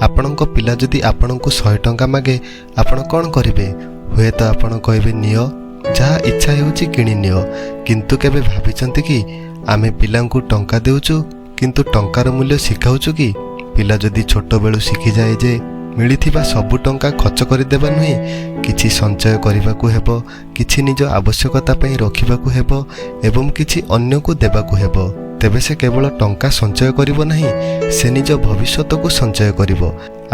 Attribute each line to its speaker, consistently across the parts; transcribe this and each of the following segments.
Speaker 1: ଆପଣଙ୍କ ପିଲା ଯଦି ଆପଣଙ୍କୁ 100 ଟଙ୍କା ମାଗେ ଆପଣ କ'ଣ କରିବେ? ହୁଏତ ଆପଣ କହିବେ ନିଅ, ଯାହା ଇଚ୍ଛା ହେଉଛି କିଣି ନିଅ। କିନ୍ତୁ କେବେ ଭାବିଛନ୍ତି କି ଆମେ ପିଲାଙ୍କୁ ଟଙ୍କା ଦେଉଛୁ କିନ୍ତୁ ଟଙ୍କାର ମୂଲ୍ୟ ଶିଖାଉଛୁ କି? ପିଲା ଯଦି ଛୋଟବେଳୁ ଶିଖିଯାଏ ଯେ ମିଳିଥିବା ସବୁ ଟଙ୍କା ଖର୍ଚ୍ଚ କରିଦେବା ନୁହେଁ, କିଛି ସଞ୍ଚୟ କରିବାକୁ ହେବ, କିଛି ନିଜ ଆବଶ୍ୟକତା ପାଇଁ ରଖିବାକୁ ହେବ ଏବଂ କିଛି ଅନ୍ୟକୁ ଦେବାକୁ ହେବ, ତେବେ ସେ କେବଳ ଟଙ୍କା ସଞ୍ଚୟ କରିବ ନାହିଁ, ସେ ନିଜ ଭବିଷ୍ୟତକୁ ସଞ୍ଚୟ କରିବ।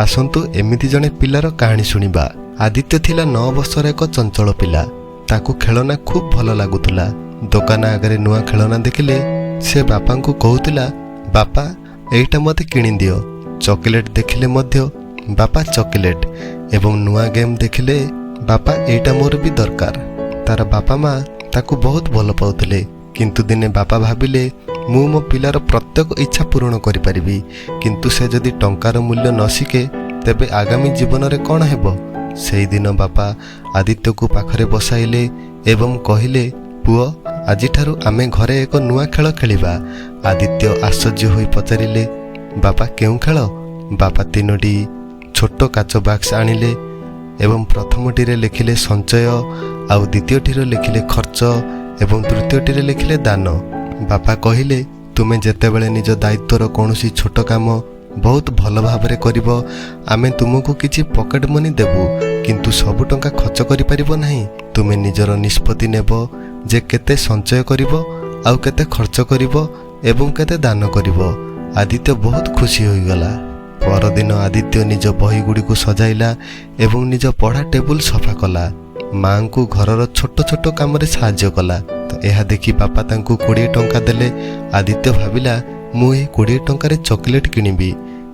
Speaker 1: ଆସନ୍ତୁ ଏମିତି ଜଣେ ପିଲାର କାହାଣୀ ଶୁଣିବା। ଆଦିତ୍ୟ ଥିଲା 9 ବର୍ଷର ଏକ ଚଞ୍ଚଳ ପିଲା। ତାକୁ ଖେଳନା ଖୁବ୍ ଭଲ ଲାଗୁଥିଲା। ଦୋକାନ ଆଗରେ ନୂଆ ଖେଳନା ଦେଖିଲେ ସେ ବାପାଙ୍କୁ କହୁଥିଲା, ବାପା ଏଇଟା ମୋତେ କିଣିଦିଅ। ଚକୋଲେଟ୍ ଦେଖିଲେ ମଧ୍ୟ ବାପା ଚକୋଲେଟ୍, ଏବଂ ନୂଆ ଗେମ୍ ଦେଖିଲେ ବାପା ଏଇଟା ମୋର ବି ଦରକାର। ତାର ବାପା ମା ତାକୁ ବହୁତ ଭଲ ପାଉଥିଲେ। କିନ୍ତୁ ଦିନେ ବାପା ଭାବିଲେ ମୁଁ ମୋ ପିଲାର ପ୍ରତ୍ୟେକ ଇଚ୍ଛା ପୂରଣ କରିପାରିବି, କିନ୍ତୁ ସେ ଯଦି ଟଙ୍କାର ମୂଲ୍ୟ ନ ଶିଖେ ତେବେ ଆଗାମୀ ଜୀବନରେ କ'ଣ ହେବ? ସେଇଦିନ ବାପା ଆଦିତ୍ୟକୁ ପାଖରେ ବସାଇଲେ ଏବଂ କହିଲେ, ପୁଅ ଆଜିଠାରୁ ଆମେ ଘରେ ଏକ ନୂଆ ଖେଳ ଖେଳିବା। ଆଦିତ୍ୟ ଆଶ୍ଚର୍ଯ୍ୟ ହୋଇ ପଚାରିଲେ, ବାପା କେଉଁ ଖେଳ? ବାପା 3ଟି ଛୋଟ କାଚ ବାକ୍ସ ଆଣିଲେ ଏବଂ ପ୍ରଥମଟିରେ ଲେଖିଲେ ସଞ୍ଚୟ, ଆଉ ଦ୍ୱିତୀୟଟିରେ ଲେଖିଲେ ଖର୍ଚ୍ଚ ଏବଂ ତୃତୀୟଟିରେ ଲେଖିଲେ ଦାନ। ବାପା କହିଲେ, ତୁମେ ଯେତେବେଳେ ନିଜ ଦାୟିତ୍ୱର କୌଣସି ଛୋଟ କାମ ବହୁତ ଭଲ ଭାବରେ କରିବ, ଆମେ ତୁମକୁ କିଛି ପକେଟ୍ ମନି ଦେବୁ, କିନ୍ତୁ ସବୁ ଟଙ୍କା ଖର୍ଚ୍ଚ କରିପାରିବ ନାହିଁ। ତୁମେ ନିଜର ନିଷ୍ପତ୍ତି ନେବ ଯେ କେତେ ସଞ୍ଚୟ କରିବ ଆଉ କେତେ ଖର୍ଚ୍ଚ କରିବ ଏବଂ କେତେ ଦାନ କରିବ। ଆଦିତ୍ୟ ବହୁତ ଖୁସି ହୋଇଗଲା। ପରଦିନ ଆଦିତ୍ୟ ନିଜ ବହିଗୁଡ଼ିକୁ ସଜାଇଲା ଏବଂ ନିଜ ପଢ଼ା ଟେବୁଲ ସଫା କଲା। ମାଙ୍କୁ ଘରର ଛୋଟ ଛୋଟ କାମରେ ସାହାଯ୍ୟ କଲା। ତ ଏହା ଦେଖି ବାପା ତାଙ୍କୁ 20 ଟଙ୍କା ଦେଲେ। ଆଦିତ୍ୟ ଭାବିଲା, ମୁଁ ଏହି 20 ଟଙ୍କାରେ ଚକୋଲେଟ୍ କିଣିବି,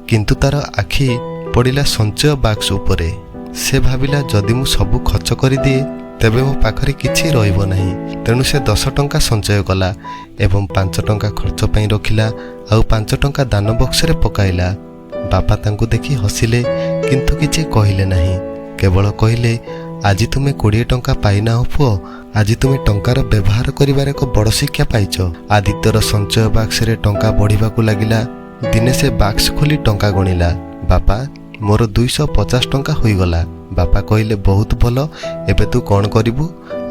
Speaker 1: କିନ୍ତୁ ତାର ଆଖି ପଡ଼ିଲା ସଞ୍ଚୟ ବାକ୍ସ ଉପରେ। ସେ ଭାବିଲା ଯଦି ମୁଁ ସବୁ ଖର୍ଚ୍ଚ କରିଦିଏ ତେବେ ମୋ ପାଖରେ କିଛି ରହିବ ନାହିଁ। ତେଣୁ ସେ 10 ଟଙ୍କା ସଞ୍ଚୟ କଲା ଏବଂ 5 ଟଙ୍କା ଖର୍ଚ୍ଚ ପାଇଁ ରଖିଲା ଆଉ 5 ଟଙ୍କା ଦାନ ବକ୍ସରେ ପକାଇଲା। ବାପା ତାଙ୍କୁ ଦେଖି ହସିଲେ କିନ୍ତୁ କିଛି କହିଲେ ନାହିଁ, କେବଳ କହିଲେ, ଆଜି ତୁମେ 20 ଟଙ୍କା ପାଇନାହ ପୁଅ, ଆଜି ତୁମେ ଟଙ୍କାର ବ୍ୟବହାର କରିବାର ଏକ ବଡ଼ ଶିକ୍ଷା ପାଇଛ। ଆଦିତ୍ୟର ସଞ୍ଚୟ ବାକ୍ସରେ ଟଙ୍କା ବଢ଼ିବାକୁ ଲାଗିଲା। ଦିନେ ସେ ବାକ୍ସ ଖୋଲି ଟଙ୍କା ଗଣିଲା। ବାପା ମୋର 250 ଟଙ୍କା ହୋଇଗଲା। ବାପା କହିଲେ, ବହୁତ ଭଲ, ଏବେ ତୁ କ'ଣ କରିବୁ?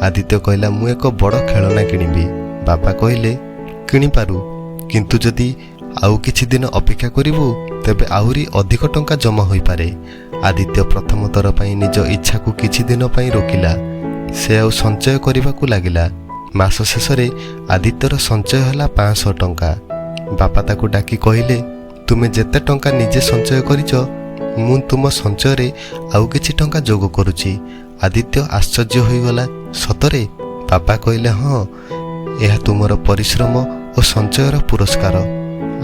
Speaker 1: ଆଦିତ୍ୟ କହିଲା, ମୁଁ ଏକ ବଡ଼ ଖେଳନା କିଣିବି। ବାପା କହିଲେ, କିଣିପାରୁ, କିନ୍ତୁ ଯଦି ଆଉ କିଛି ଦିନ ଅପେକ୍ଷା କରିବୁ ତେବେ ଆହୁରି ଅଧିକ ଟଙ୍କା ଜମା ହୋଇପାରେ। ଆଦିତ୍ୟ ପ୍ରଥମ ଥର ପାଇଁ ନିଜ ଇଚ୍ଛାକୁ କିଛି ଦିନ ପାଇଁ ରୋକିଲା। ସେ ଆଉ ସଞ୍ଚୟ କରିବାକୁ ଲାଗିଲା। ମାସ ଶେଷରେ ଆଦିତ୍ୟର ସଞ୍ଚୟ ହେଲା 500 ଟଙ୍କା। ବାପା ତାକୁ ଡାକି କହିଲେ, ତୁମେ ଯେତେ ଟଙ୍କା ନିଜେ ସଞ୍ଚୟ କରିଛ ମୁଁ ତୁମ ସଞ୍ଚୟରେ ଆଉ କିଛି ଟଙ୍କା ଯୋଗ କରୁଛି। ଆଦିତ୍ୟ ଆଶ୍ଚର୍ଯ୍ୟ ହୋଇଗଲା, ସତରେ? ବାପା କହିଲେ, ହଁ, ଏହା ତୁମର ପରିଶ୍ରମ ଓ ସଞ୍ଚୟର ପୁରସ୍କାର।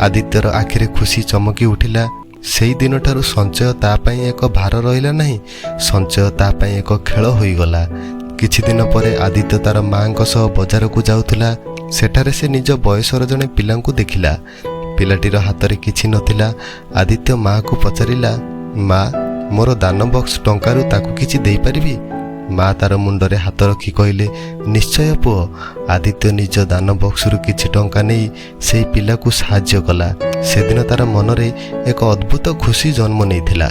Speaker 1: ଆଦିତ୍ୟର ଆଖିରେ ଖୁସି ଚମକି ଉଠିଲା। ସେହି ଦିନଠାରୁ ସଞ୍ଚୟ ତା ପାଇଁ ଏକ ଭାର ରହିଲା ନାହିଁ, ସଞ୍ଚୟ ତା ପାଇଁ ଏକ ଖେଳ ହୋଇଗଲା। କିଛି ଦିନ ପରେ ଆଦିତ୍ୟ ତାର ମାଙ୍କ ସହ ବଜାରକୁ ଯାଉଥିଲା। ସେଠାରେ ସେ ନିଜ ବୟସର ଜଣେ ପିଲାଙ୍କୁ ଦେଖିଲା। ପିଲାଟିର ହାତରେ କିଛି ନଥିଲା। ଆଦିତ୍ୟ ମାକୁ ପଚାରିଲା, ମା ମୋର ଦାନ ବକ୍ସ ଟଙ୍କାରୁ ତାକୁ କିଛି ଦେଇପାରିବି? ମା ତାର ମୁଣ୍ଡରେ ହାତ ରଖି କହିଲେ, ନିଶ୍ଚୟ ପୁଅ। ଆଦିତ୍ୟ ନିଜ ଦାନ ବକ୍ସରୁ କିଛି ଟଙ୍କା ନେଇ ସେହି ପିଲାକୁ ସାହାଯ୍ୟ କଲା। ସେଦିନ ତାର ମନରେ ଏକ ଅଦ୍ଭୁତ ଖୁସି ଜନ୍ମ ନେଇଥିଲା।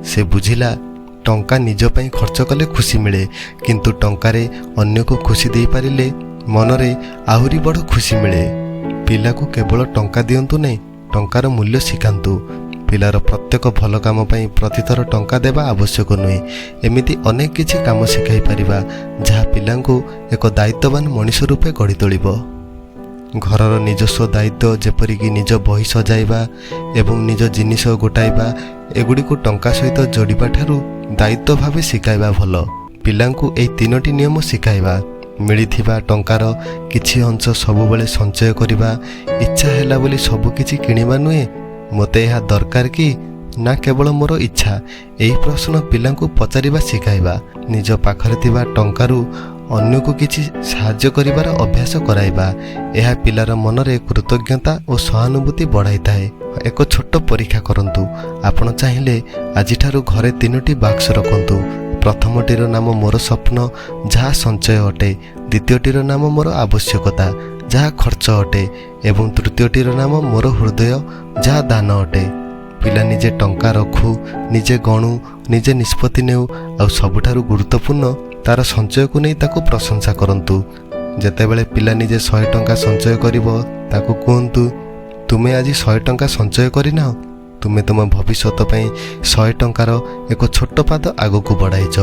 Speaker 1: ସେ ବୁଝିଲା, ଟଙ୍କା ନିଜ ପାଇଁ ଖର୍ଚ୍ଚ କଲେ ଖୁସି ମିଳେ, କିନ୍ତୁ ଟଙ୍କାରେ ଅନ୍ୟକୁ ଖୁସି ଦେଇପାରିଲେ ମନରେ ଆହୁରି ବଡ଼ ଖୁସି ମିଳେ। ପିଲାକୁ କେବଳ ଟଙ୍କା ଦିଅନ୍ତୁ ନାହିଁ, ଟଙ୍କାର ମୂଲ୍ୟ ଶିଖାନ୍ତୁ। ପିଲାର ପ୍ରତ୍ୟେକ ଭଲ କାମ ପାଇଁ ପ୍ରତିଥର ଟଙ୍କା ଦେବା ଆବଶ୍ୟକ ନୁହେଁ। ଏମିତି ଅନେକ କିଛି କାମ ଶିଖାଇ ପାରିବା ଯାହା ପିଲାଙ୍କୁ ଏକ ଦାୟିତ୍ୱବାନ ମଣିଷ ରୂପେ ଗଢ଼ି ତୋଳିବ। ଘରର ନିଜସ୍ୱ ଦାୟିତ୍ୱ ଯେପରିକି ନିଜ ବହି ସଜାଇବା ଏବଂ ନିଜ ଜିନିଷ ଗୋଟାଇବା, ଏଗୁଡ଼ିକୁ ଟଙ୍କା ସହିତ ଯୋଡ଼ିବା ଠାରୁ ଦାୟିତ୍ୱ ଭାବେ ଶିଖାଇବା ଭଲ। ପିଲାଙ୍କୁ ଏହି 3ଟି ନିୟମ ଶିଖାଇବା। ମିଳିଥିବା ଟଙ୍କାର କିଛି ଅଂଶ ସବୁବେଳେ ସଞ୍ଚୟ କରିବା। ଇଚ୍ଛା ହେଲା ବୋଲି ସବୁ କିଛି କିଣିବା ନୁହେଁ। ମୋତେ ଏହା ଦରକାର କି ନା କେବଳ ମୋର ଇଚ୍ଛା? ଏହି ପ୍ରଶ୍ନ ପିଲାଙ୍କୁ ପଚାରିବା ଶିଖାଇବା। ନିଜ ପାଖରେ ଥିବା ଟଙ୍କାରୁ ଅନ୍ୟକୁ କିଛି ସାହାଯ୍ୟ କରିବାର ଅଭ୍ୟାସ କରାଇବା। ଏହା ପିଲାର ମନରେ କୃତଜ୍ଞତା ଓ ସହାନୁଭୂତି ବଢ଼ାଇଥାଏ। ଏକ ଛୋଟ ପରୀକ୍ଷା କରନ୍ତୁ। ଆପଣ ଚାହିଁଲେ ଆଜିଠାରୁ ଘରେ 3ଟି ବାକ୍ସ ରଖନ୍ତୁ। ପ୍ରଥମଟିର ନାମ ମୋର ସ୍ୱପ୍ନ, ଯାହା ସଞ୍ଚୟ ଅଟେ। ଦ୍ୱିତୀୟଟିର ନାମ ମୋର ଆବଶ୍ୟକତା, ଯାହା ଖର୍ଚ୍ଚ ଅଟେ। ଏବଂ ତୃତୀୟଟିର ନାମ ମୋର ହୃଦୟ, ଯାହା ଦାନ ଅଟେ। ପିଲା ନିଜେ ଟଙ୍କା ରଖୁ, ନିଜେ ଗଣୁ, ନିଜେ ନିଷ୍ପତ୍ତି ନେଉ, ଆଉ ସବୁଠାରୁ ଗୁରୁତ୍ୱପୂର୍ଣ୍ଣ ତାର ସଞ୍ଚୟକୁ ନେଇ ତାକୁ ପ୍ରଶଂସା କରନ୍ତୁ। ଯେତେବେଳେ ପିଲା ନିଜେ 100 ଟଙ୍କା ସଞ୍ଚୟ କରିବ, ତାକୁ କୁହନ୍ତୁ, ତୁମେ ଆଜି 100 ଟଙ୍କା ସଞ୍ଚୟ କରିନାହ, ତୁମେ ତୁମ ଭବିଷ୍ୟତ ପାଇଁ 100 ଟଙ୍କାର ଏକ ଛୋଟ ପାଦ ଆଗକୁ ବଢ଼ାଇଛ।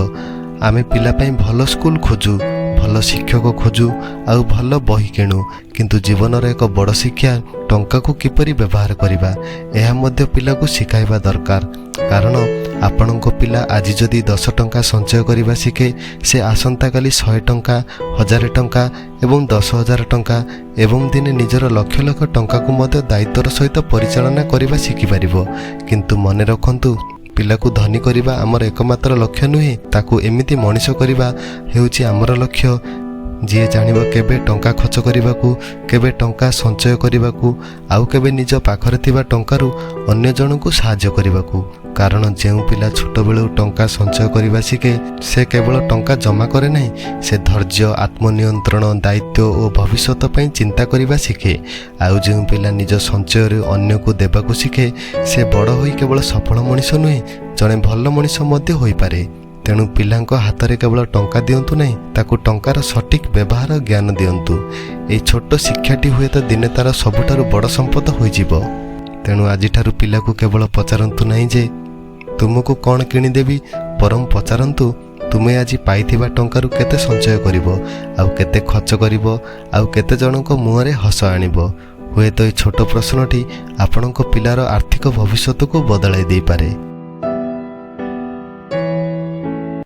Speaker 1: ଆମେ ପିଲା ପାଇଁ ଭଲ ସ୍କୁଲ ଖୋଜୁ, ଭଲ ଶିକ୍ଷକ ଖୋଜୁ, ଆଉ ଭଲ ବହି କିଣୁ, କିନ୍ତୁ ଜୀବନର ଏକ ବଡ଼ ଶିକ୍ଷା ଟଙ୍କାକୁ କିପରି ବ୍ୟବହାର କରିବା ଏହା ମଧ୍ୟ ପିଲାକୁ ଶିଖାଇବା ଦରକାର। କାରଣ ଆପଣଙ୍କ ପିଲା ଆଜି ଯଦି 10 ଟଙ୍କା ସଞ୍ଚୟ କରିବା ଶିଖେ, ସେ ଆସନ୍ତାକାଲି 100 ଟଙ୍କା, 1000 ଟଙ୍କା ଏବଂ 10,000 ଟଙ୍କା ଏବଂ ଦିନେ ନିଜର ଲକ୍ଷ ଲକ୍ଷ ଟଙ୍କାକୁ ମଧ୍ୟ ଦାୟିତ୍ୱର ସହିତ ପରିଚାଳନା କରିବା ଶିଖିପାରିବ। କିନ୍ତୁ ମନେ ରଖନ୍ତୁ, ପିଲାକୁ ଧନୀ କରିବା ଆମର ଏକମାତ୍ର ଲକ୍ଷ୍ୟ ନୁହେଁ, ତାକୁ ଏମିତି ମଣିଷ କରିବା ହେଉଛି ଆମର ଲକ୍ଷ୍ୟ, ଯିଏ ଜାଣିବ କେବେ ଟଙ୍କା ଖର୍ଚ୍ଚ କରିବାକୁ, କେବେ ଟଙ୍କା ସଞ୍ଚୟ କରିବାକୁ, ଆଉ କେବେ ନିଜ ପାଖରେ ଥିବା ଟଙ୍କାରୁ ଅନ୍ୟ ଜଣଙ୍କୁ ସାହାଯ୍ୟ କରିବାକୁ। କାରଣ ଯେଉଁ ପିଲା ଛୋଟବେଳୁ ଟଙ୍କା ସଞ୍ଚୟ କରିବା ଶିଖେ, ସେ କେବଳ ଟଙ୍କା ଜମା କରେ ନାହିଁ, ସେ ଧୈର୍ଯ୍ୟ, ଆତ୍ମନିୟନ୍ତ୍ରଣ, ଦାୟିତ୍ୱ ଓ ଭବିଷ୍ୟତ ପାଇଁ ଚିନ୍ତା କରିବା ଶିଖେ। ଆଉ ଯେଉଁ ପିଲା ନିଜ ସଞ୍ଚୟରୁ ଅନ୍ୟକୁ ଦେବାକୁ ଶିଖେ, ସେ ବଡ଼ ହୋଇ କେବଳ ସଫଳ ମଣିଷ ନୁହେଁ, ଜଣେ ଭଲ ମଣିଷ ମଧ୍ୟ ହୋଇପାରେ। ତେଣୁ ପିଲାଙ୍କ ହାତରେ କେବଳ ଟଙ୍କା ଦିଅନ୍ତୁ ନାହିଁ, ତାକୁ ଟଙ୍କାର ସଠିକ୍ ବ୍ୟବହାର ଜ୍ଞାନ ଦିଅନ୍ତୁ। ଏହି ଛୋଟ ଶିକ୍ଷାଟି ହୁଏତ ଦିନେ ତାର ସବୁଠାରୁ ବଡ଼ ସମ୍ପଦ ହୋଇଯିବ। ତେଣୁ ଆଜିଠାରୁ ପିଲାକୁ କେବଳ ପଚାରନ୍ତୁ ନାହିଁ ଯେ ତୁମକୁ କ'ଣ କିଣିଦେବି, ବରଂ ପଚାରନ୍ତୁ, ତୁମେ ଆଜି ପାଇଥିବା ଟଙ୍କାରୁ କେତେ ସଞ୍ଚୟ କରିବ, ଆଉ କେତେ ଖର୍ଚ୍ଚ କରିବ, ଆଉ କେତେ ଜଣଙ୍କ ମୁହଁରେ ହସ ଆଣିବ। ହୁଏତ ଏହି ଛୋଟ ପ୍ରଶ୍ନଟି ଆପଣଙ୍କ ପିଲାର ଆର୍ଥିକ ଭବିଷ୍ୟତକୁ ବଦଳାଇ ଦେଇପାରେ।